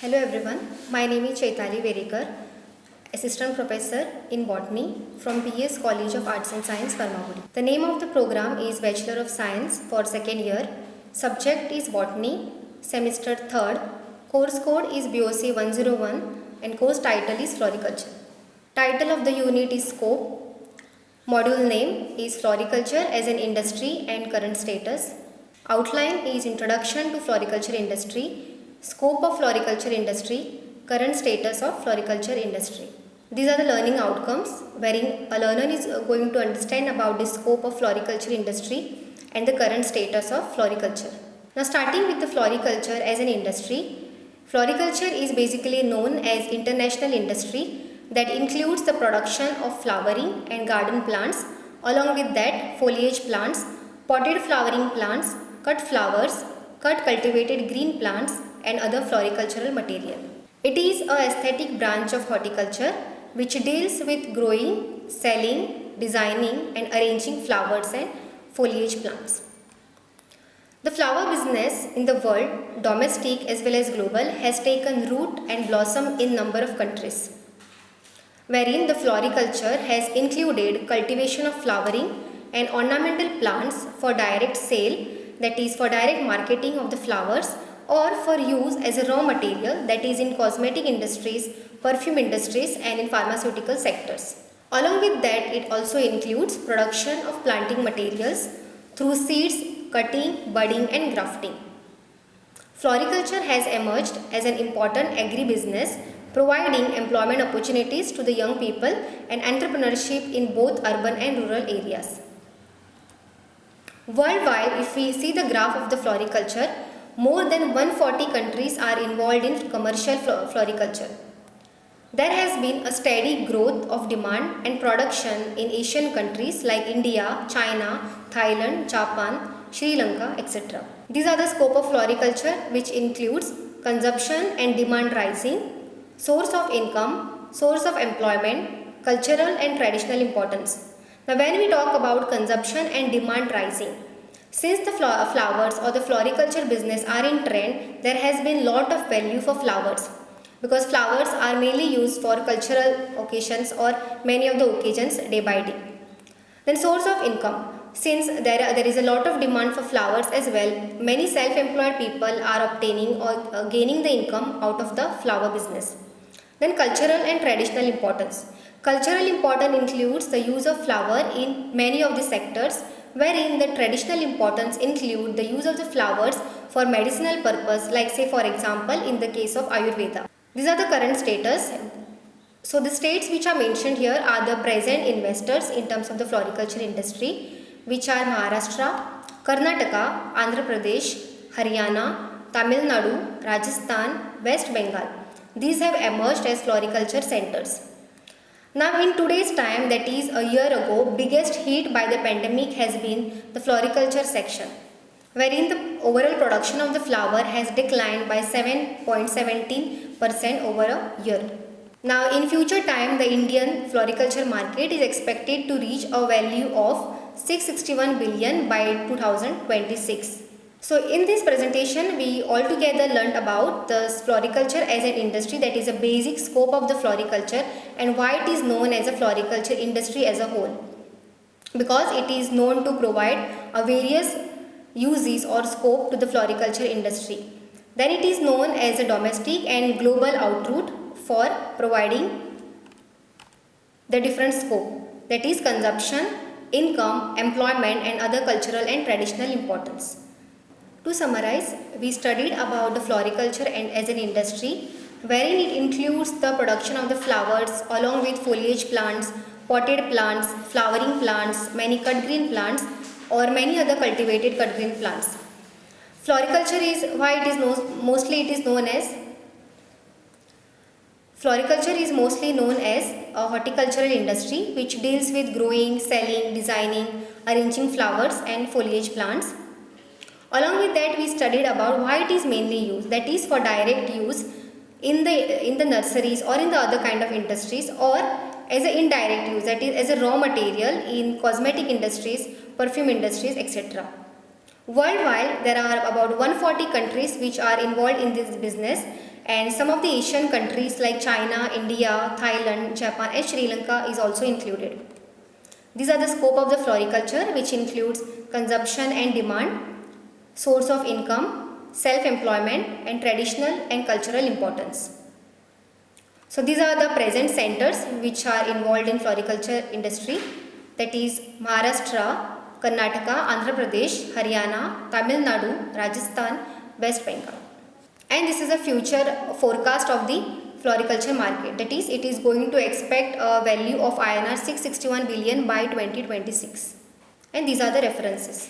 Hello everyone, my name is Chaitali Verikar, Assistant Professor in Botany from BS College of Arts and Science, Farmagudi. The name of the program is Bachelor of Science for second year. Subject is Botany, semester 3rd. Course code is BOC 101 and course title is Floriculture. Title of the unit is Scope. Module name is Floriculture as an industry and current status. Outline is Introduction to Floriculture industry. Scope of floriculture industry, current status of floriculture industry. These are the learning outcomes wherein a learner is going to understand about the scope of floriculture industry and the current status of floriculture. Now starting with the floriculture as an industry, floriculture is basically known as international industry that includes the production of flowering and garden plants, along with that foliage plants, potted flowering plants, cut flowers, cut cultivated green plants and other floricultural material. It is a aesthetic branch of horticulture which deals with growing, selling, designing and arranging flowers and foliage plants. The flower business in the world, domestic as well as global, has taken root and blossomed in number of countries, wherein the floriculture has included cultivation of flowering and ornamental plants for direct sale, that is for direct marketing of the flowers, or for use as a raw material, that is in cosmetic industries, perfume industries and in pharmaceutical sectors. Along with that, it also includes production of planting materials through seeds, cutting, budding and grafting. Floriculture has emerged as an important agri-business, providing employment opportunities to the young people and entrepreneurship in both urban and rural areas. Worldwide, if we see the graph of the floriculture, more than 140 countries are involved in commercial floriculture. There has been a steady growth of demand and production in Asian countries like India, China, Thailand, Japan, Sri Lanka, etc. These are the scope of floriculture, which includes consumption and demand rising, source of income, source of employment, cultural and traditional importance. Now when we talk about consumption and demand rising, since the flowers or the floriculture business are in trend, there has been lot of value for flowers, because flowers are mainly used for cultural occasions or many of the occasions day by day. Then source of income, since there is a lot of demand for flowers as well, many self-employed people are obtaining or gaining the income out of the flower business. Then cultural and traditional importance. Cultural importance includes the use of flower in many of the sectors, wherein the traditional importance include the use of the flowers for medicinal purpose, like say for example in the case of Ayurveda. These are the current status. So the states which are mentioned here are the present investors in terms of the floriculture industry, which are Maharashtra, Karnataka, Andhra Pradesh, Haryana, Tamil Nadu, Rajasthan, West Bengal. These have emerged as floriculture centers. Now in today's time, that is a year ago, biggest hit by the pandemic has been the floriculture section, wherein the overall production of the flower has declined by 7.17% over a year. Now in future time, the Indian floriculture market is expected to reach a value of 661 billion by 2026. So in this presentation, we altogether learnt about the floriculture as an industry, that is a basic scope of the floriculture and why it is known as a floriculture industry as a whole. Because it is known to provide a various uses or scope to the floriculture industry. Then it is known as a domestic and global outroute for providing the different scope, that is consumption, income, employment and other cultural and traditional importance. To summarize, we studied about the floriculture and as an industry, wherein it includes the production of the flowers along with foliage plants, potted plants, flowering plants, many cut green plants or many other cultivated cut green plants. Floriculture is why it is mostly known as a horticultural industry which deals with growing, selling, designing, arranging flowers and foliage plants. Along with that, we studied about why it is mainly used, that is for direct use in the nurseries or in the other kind of industries, or as an indirect use, that is as a raw material in cosmetic industries, perfume industries, etc. Worldwide, there are about 140 countries which are involved in this business, and some of the Asian countries like China, India, Thailand, Japan and Sri Lanka is also included. These are the scope of the floriculture, which includes consumption and demand, source of income, self-employment and traditional and cultural importance. So these are the present centers which are involved in floriculture industry, that is Maharashtra, Karnataka, Andhra Pradesh, Haryana, Tamil Nadu, Rajasthan, West Bengal. And this is a future forecast of the floriculture market, that is it is going to expect a value of INR 661 billion by 2026. And these are the references.